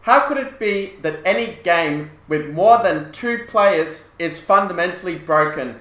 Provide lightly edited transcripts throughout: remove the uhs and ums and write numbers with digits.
How could it be that any game with more than 2 players is fundamentally broken?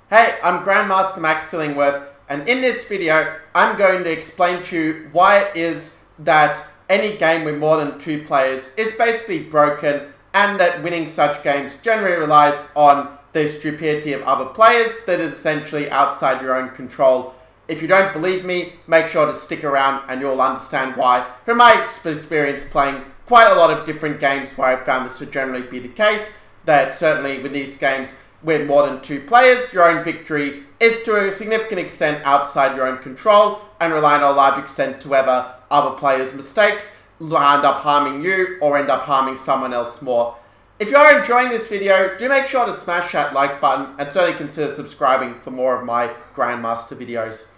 Hey, I'm Grandmaster Max Illingworth, and in this video, I'm going to explain to you why it is that any game with more than 2 players is basically broken, and that winning such games generally relies on the stupidity of other players that is essentially outside your own control. If you don't believe me, make sure to stick around and you'll understand why. From my experience playing quite a lot of different games where I've found this to generally be the case, that certainly with these games with more than 2 players, your own victory is to a significant extent outside your own control and relying on a large extent to whether other players' mistakes end up harming you or end up harming someone else more. If you are enjoying this video, do make sure to smash that like button and certainly consider subscribing for more of my Grandmaster videos.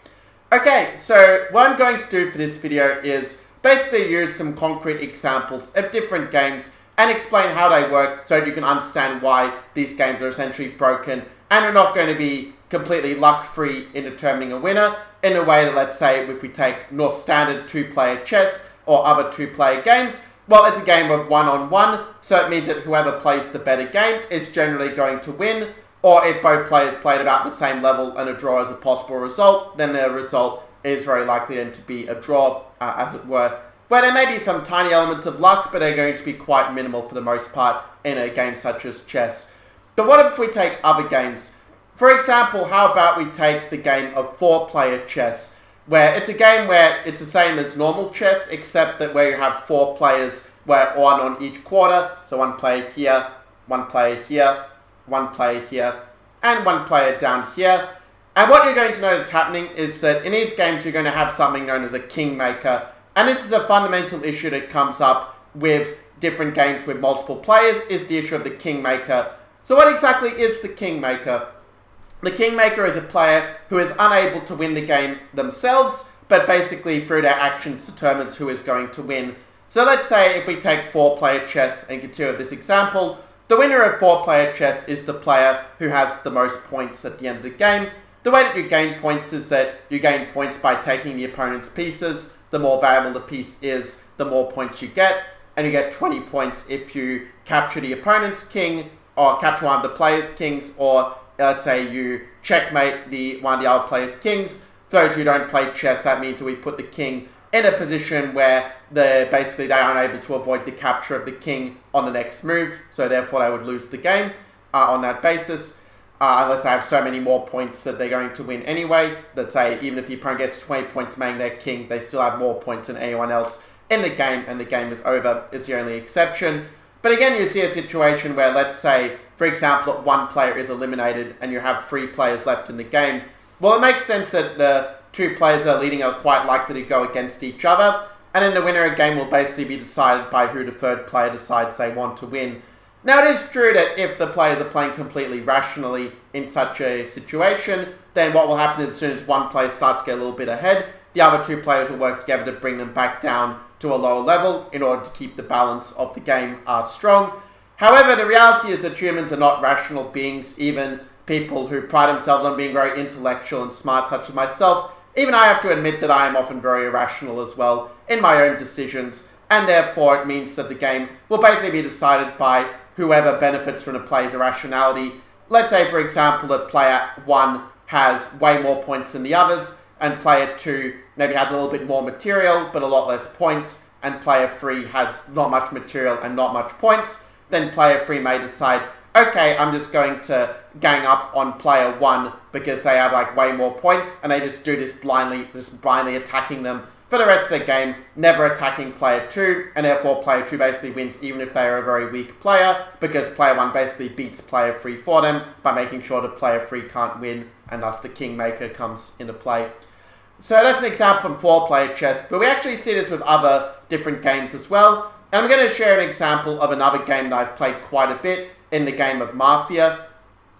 Okay, so what I'm going to do for this video is basically use some concrete examples of different games and explain how they work so that you can understand why these games are essentially broken and are not going to be completely luck-free in determining a winner in a way that, let's say, if we take North Standard 2-player chess or other 2-player games, well, it's a game of one-on-one, so it means that whoever plays the better game is generally going to win, or if both players played about the same level and a draw is a possible result, then the result is very likely then to be a draw, as it were, where there may be some tiny elements of luck, but they're going to be quite minimal for the most part in a game such as chess. But what if we take other games? For example, how about we take the game of 4-player chess, where it's a game where it's the same as normal chess, except that where you have 4 players, where one on each quarter, so 1 player here, 1 player here, 1 player here, and 1 player down here. And what you're going to notice happening is that in these games you're going to have something known as a kingmaker. And this is a fundamental issue that comes up with different games with multiple players, is the issue of the kingmaker. So what exactly is the kingmaker? The kingmaker is a player who is unable to win the game themselves, but basically through their actions determines who is going to win. So let's say if we take 4-player chess and consider this example, the winner of 4-player chess is the player who has the most points at the end of the game. The way that you gain points is that you gain points by taking the opponent's pieces. The more valuable the piece is, the more points you get. And you get 20 points if you capture the opponent's king, or capture one of the player's kings, or let's say you checkmate one of the other player's kings. For those who don't play chess, that means that we put the king in a position where they are unable to avoid the capture of the king on the next move. So therefore they would lose the game on that basis. Unless they have so many more points that they're going to win anyway. Let's say even if the opponent gets 20 points making their king, they still have more points than anyone else in the game, and the game is over is the only exception. But again, you see a situation where, let's say, for example, 1 player is eliminated and you have 3 players left in the game. Well, it makes sense that the 2 players that are leading are quite likely to go against each other, and then the winner of the game will basically be decided by who the 3rd player decides they want to win. Now, it is true that if the players are playing completely rationally in such a situation, then what will happen is as soon as 1 player starts to get a little bit ahead, the other 2 players will work together to bring them back down to a lower level in order to keep the balance of the game strong. However, the reality is that humans are not rational beings. Even people who pride themselves on being very intellectual and smart, such as myself, even I have to admit that I am often very irrational as well in my own decisions, and therefore it means that the game will basically be decided by whoever benefits from the player's irrationality. Let's say, for example, that player 1 has way more points than the others, and player 2 maybe has a little bit more material, but a lot less points, and player 3 has not much material and not much points. Then player 3 may decide, okay, I'm just going to gang up on player 1 because they have like way more points, and they just do this blindly attacking them for the rest of the game, never attacking player 2, and therefore player 2 basically wins even if they are a very weak player, because player 1 basically beats player 3 for them by making sure that player 3 can't win, and thus the kingmaker comes into play. So that's an example from 4-player chess, but we actually see this with other different games as well. And I'm going to share an example of another game that I've played quite a bit in the game of Mafia.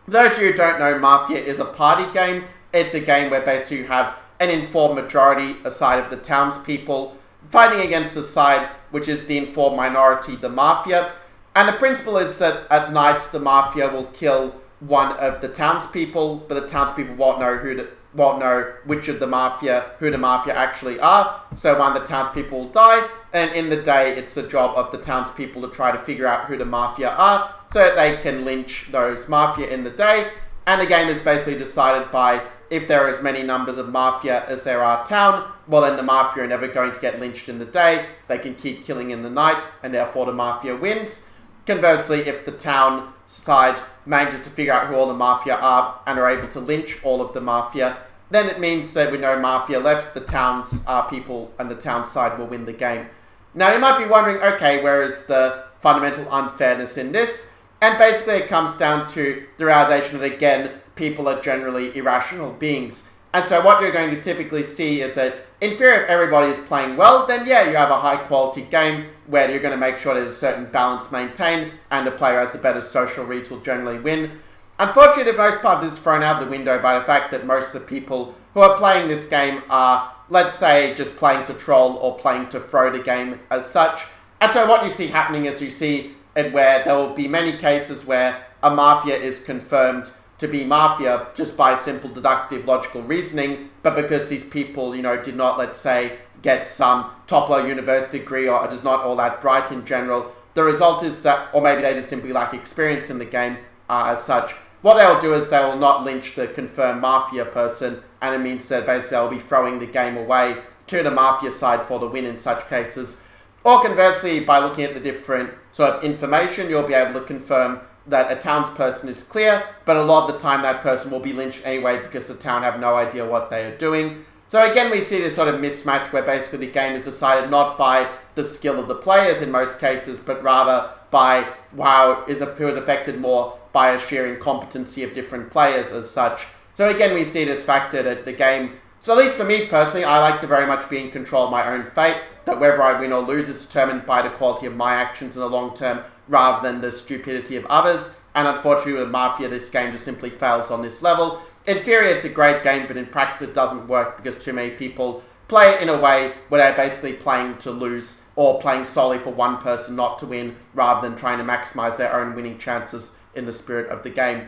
For those of you who don't know, Mafia is a party game. It's a game where basically you have an informed majority, a side of the townspeople, fighting against the side which is the informed minority, the Mafia. And the principle is that at night the Mafia will kill one of the townspeople, but the townspeople won't know who won't know which of the Mafia, who the Mafia actually are. So one of the townspeople will die, and in the day, it's the job of the townspeople to try to figure out who the Mafia are, so that they can lynch those Mafia in the day. And the game is basically decided by, if there are as many numbers of Mafia as there are town, well then the Mafia are never going to get lynched in the day. They can keep killing in the night, and therefore the Mafia wins. Conversely, if the town side manages to figure out who all the Mafia are and are able to lynch all of the Mafia, then it means that with no Mafia left, the town's people and the town side will win the game. Now you might be wondering, okay, where is the fundamental unfairness in this? And basically it comes down to the realization that, again, people are generally irrational beings. And so what you're going to typically see is that, in theory, if everybody is playing well, then yeah, you have a high quality game where you're going to make sure there's a certain balance maintained and the player has a better social read will generally win. Unfortunately, the most part this is thrown out the window by the fact that most of the people who are playing this game are, let's say, just playing to troll or playing to throw the game as such. And so what you see happening is you see it where there will be many cases where a Mafia is confirmed to be Mafia just by simple deductive logical reasoning, but because these people, did not, let's say, get some top-level university degree or are just not all that bright in general, the result is that, or maybe they just simply lack experience in the game as such, what they'll do is they will not lynch the confirmed Mafia person, and it means that basically they'll be throwing the game away to the Mafia side for the win in such cases. Or conversely, by looking at the different sort of information, you'll be able to confirm that a townsperson is clear, but a lot of the time that person will be lynched anyway because the town have no idea what they are doing. So again, we see this sort of mismatch where basically the game is decided not by the skill of the players in most cases, but rather by who is affected more by a sheer incompetency of different players as such. So again, we see this factor that the game, so at least for me personally, I like to very much be in control of my own fate, that whether I win or lose is determined by the quality of my actions in the long term rather than the stupidity of others. And unfortunately with Mafia, this game just simply fails on this level. In theory, it's a great game, but in practice it doesn't work because too many people play it in a way where they're basically playing to lose or playing solely for one person not to win rather than trying to maximize their own winning chances in the spirit of the game.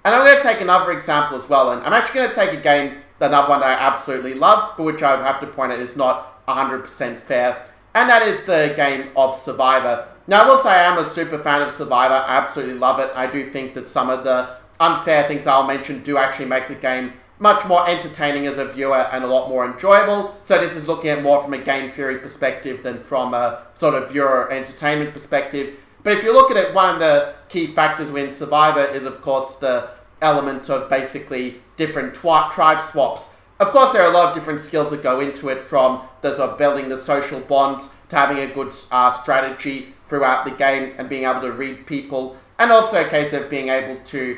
And I'm going to take another example as well, and I'm actually going to take a game, another one that I absolutely love, but which I have to point out is not 100% fair, and that is the game of Survivor. Now, I will say I am a super fan of Survivor. I absolutely love it. I do think that some of the unfair things I'll mention do actually make the game much more entertaining as a viewer and a lot more enjoyable. So this is looking at more from a game theory perspective than from a sort of viewer entertainment perspective. But if you look at it, one of the key factors within Survivor is, of course, the element of basically different tribe swaps. Of course, there are a lot of different skills that go into it, from the sort of building the social bonds to having a good strategy throughout the game and being able to read people, and also a case of being able to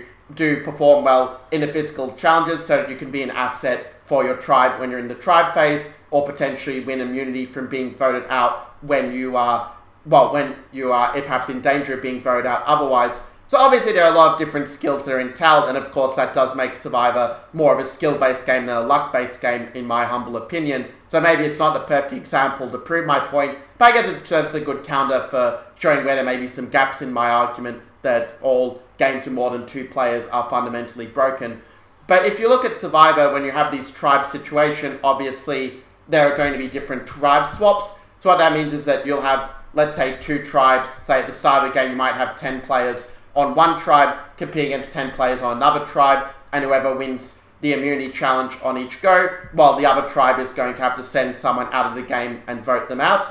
perform well in the physical challenges so that you can be an asset for your tribe when you're in the tribe phase, or potentially win immunity from being voted out when you are perhaps in danger of being voted out otherwise. So obviously there are a lot of different skills that are entailed, and of course that does make Survivor more of a skill-based game than a luck-based game, in my humble opinion. So maybe it's not the perfect example to prove my point, but I guess it serves a good counter for showing where there may be some gaps in my argument that all games with more than two players are fundamentally broken. But if you look at Survivor, when you have these tribe situation, obviously there are going to be different tribe swaps. So what that means is that you'll have, let's say, two tribes. Say at the start of the game you might have 10 players on one tribe competing against 10 players on another tribe, and whoever wins the immunity challenge on each go, while the other tribe is going to have to send someone out of the game and vote them out.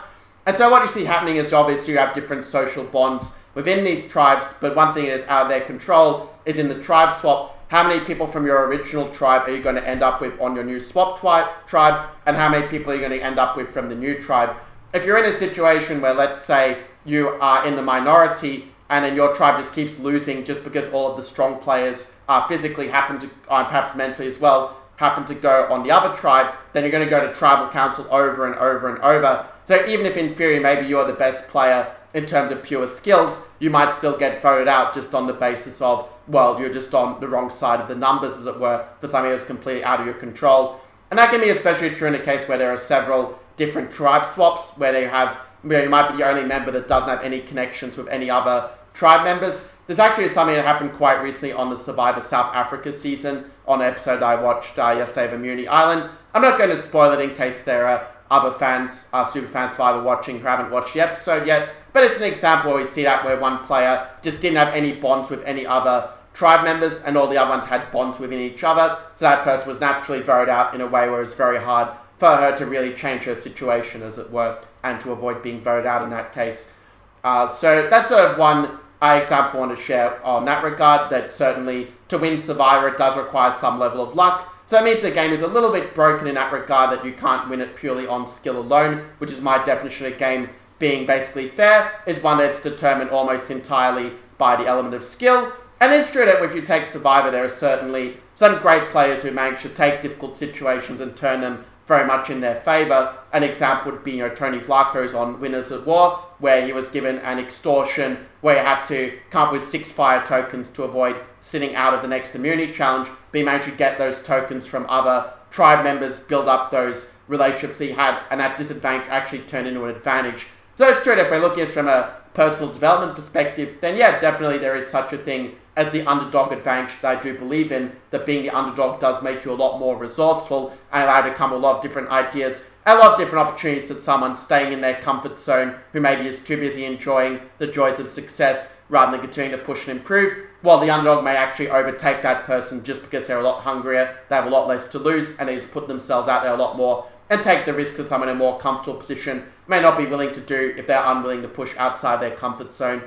And so what you see happening is obviously you have different social bonds within these tribes, but one thing that is out of their control is in the tribe swap, how many people from your original tribe are you going to end up with on your new swap tribe, and how many people are you going to end up with from the new tribe. If you're in a situation where, let's say, you are in the minority and then your tribe just keeps losing just because all of the strong players physically happen to, and perhaps mentally as well, happen to go on the other tribe, then you're going to go to tribal council over and over and over. So even if in theory maybe you're the best player in terms of pure skills, you might still get voted out just on the basis of, well, you're just on the wrong side of the numbers, as it were, for something that's completely out of your control. And that can be especially true in a case where there are several different tribe swaps, where you might be the only member that doesn't have any connections with any other tribe members. There's actually something that happened quite recently on the Survivor South Africa season on an episode I watched yesterday of Immunity Island. I'm not going to spoil it in case there are other fans, super fans Survivor watching who haven't watched the episode yet, but it's an example where we see that where one player just didn't have any bonds with any other tribe members and all the other ones had bonds within each other, so that person was naturally voted out in a way where it's very hard for her to really change her situation, as it were, and to avoid being voted out in that case. So that's sort of one example I want to share on that regard, that certainly to win Survivor it does require some level of luck. So it means the game is a little bit broken in that regard, that you can't win it purely on skill alone, which is my definition of game being basically fair, is one that's determined almost entirely by the element of skill. And it's true that if you take Survivor, there are certainly some great players who manage to take difficult situations and turn them very much in their favour. An example would be Tony Vlacho's on Winners at War, where he was given an extortion where he had to come up with 6 fire tokens to avoid sitting out of the next immunity challenge, but he managed to get those tokens from other tribe members, build up those relationships he had, and that disadvantage actually turned into an advantage. So it's true that if we're looking at this from a personal development perspective, then yeah, definitely there is such a thing as the underdog advantage that I do believe in, that being the underdog does make you a lot more resourceful and allow you to come with a lot of different ideas, a lot of different opportunities that someone staying in their comfort zone who maybe is too busy enjoying the joys of success rather than continuing to push and improve, while the underdog may actually overtake that person just because they're a lot hungrier, they have a lot less to lose, and they just put themselves out there a lot more and take the risks that someone in a more comfortable position may not be willing to do if they're unwilling to push outside their comfort zone.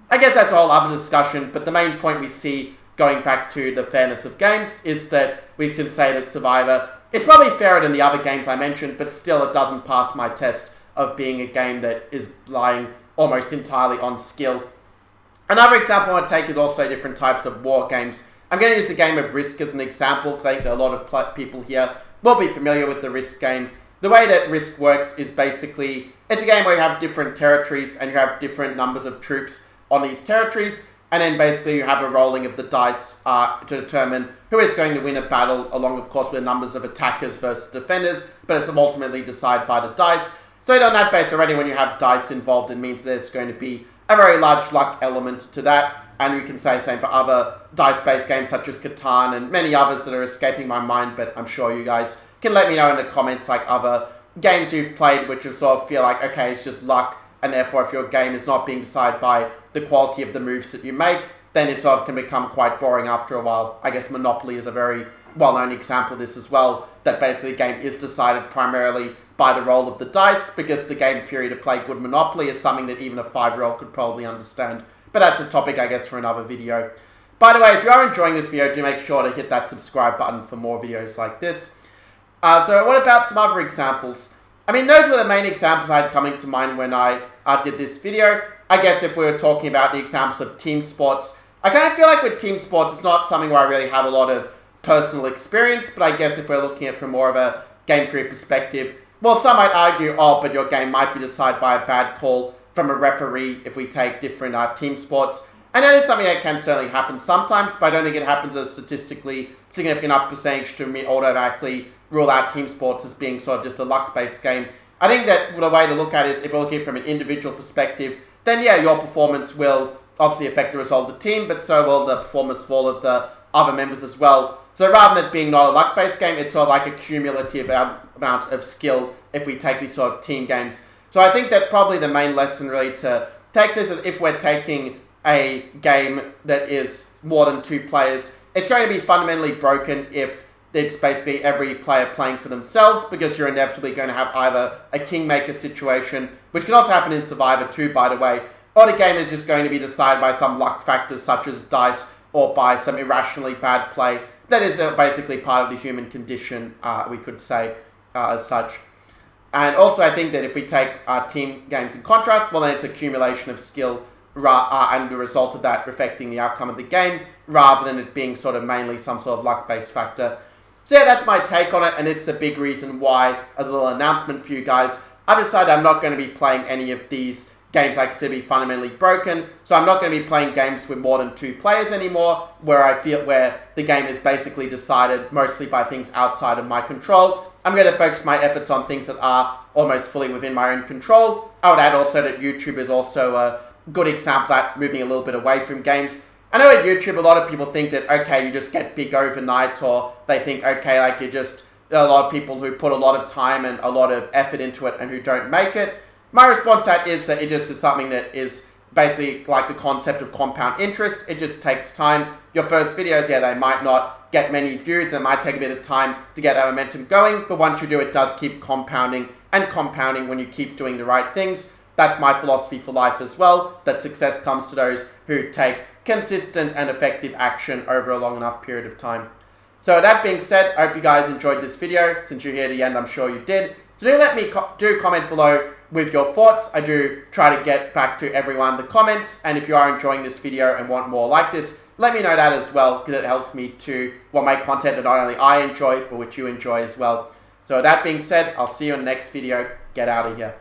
I guess that's a whole other discussion, but the main point we see, going back to the fairness of games, is that we can say that Survivor, it's probably fairer than the other games I mentioned, but still it doesn't pass my test of being a game that is relying almost entirely on skill. Another example I want to take is also different types of war games. I'm going to use the game of Risk as an example, because I think that a lot of people here will be familiar with the Risk game. The way that Risk works is basically, it's a game where you have different territories and you have different numbers of troops on these territories, and then basically you have a rolling of the dice to determine who is going to win a battle, along of course with the numbers of attackers versus defenders, but it's ultimately decided by the dice. So on that base already, when you have dice involved, it means there's going to be a very large luck element to that, and we can say the same for other dice-based games such as Catan and many others that are escaping my mind, but I'm sure you guys can let me know in the comments like other games you've played which you sort of feel like, okay, it's just luck, and therefore if your game is not being decided by the quality of the moves that you make, then it sort of can become quite boring after a while. I guess Monopoly is a very well-known example of this as well, that basically the game is decided primarily by the roll of the dice, because the game theory to play good Monopoly is something that even a 5-year-old could probably understand. But that's a topic, I guess, for another video. By the way, if you are enjoying this video, do make sure to hit that subscribe button for more videos like this. So what about some other examples? I mean, those were the main examples I had coming to mind when I did this video. I guess if we were talking about the examples of team sports, I kind of feel like with team sports, it's not something where I really have a lot of personal experience, but I guess if we're looking at it from more of a game theory perspective, well, some might argue, oh, but your game might be decided by a bad call from a referee if we take different team sports. And that is something that can certainly happen sometimes, but I don't think it happens as statistically significant enough percentage to automatically rule out team sports as being sort of just a luck-based game. I think that the way to look at it is if we're looking from an individual perspective, then yeah, your performance will obviously affect the result of the team, but so will the performance of all of the other members as well. So rather than it being not a luck-based game, it's sort of like a cumulative amount of skill if we take these sort of team games. So I think that probably the main lesson really to take this is if we're taking a game that is more than 2 players, it's going to be fundamentally broken if it's basically every player playing for themselves, because you're inevitably going to have either a kingmaker situation, which can also happen in Survivor too, by the way, or the game is just going to be decided by some luck factors such as dice or by some irrationally bad play. That is basically part of the human condition, we could say, as such. And also I think that if we take team games in contrast, well then it's accumulation of skill and the result of that affecting the outcome of the game, rather than it being sort of mainly some sort of luck-based factor. So yeah, that's my take on it, and this is a big reason why, as a little announcement for you guys, I've decided I'm not going to be playing any of these games I consider to be fundamentally broken. So I'm not going to be playing games with more than 2 players anymore, where the game is basically decided mostly by things outside of my control. I'm going to focus my efforts on things that are almost fully within my own control. I would add also that YouTube is also good example of that, moving a little bit away from games. I know at YouTube, a lot of people think that, okay, you just get big overnight, or they think, okay, like there are a lot of people who put a lot of time and a lot of effort into it and who don't make it. My response to that is that it just is something that is basically like the concept of compound interest. It just takes time. Your first videos, yeah, they might not get many views. It might take a bit of time to get that momentum going. But once you do, it does keep compounding and compounding when you keep doing the right things. That's my philosophy for life as well, that success comes to those who take consistent and effective action over a long enough period of time. So that being said, I hope you guys enjoyed this video. Since you're here to the end, I'm sure you did. So do let me comment below with your thoughts. I do try to get back to everyone in the comments. And if you are enjoying this video and want more like this, let me know that as well, because it helps me to make content that not only I enjoy, but which you enjoy as well. So that being said, I'll see you in the next video. Get out of here.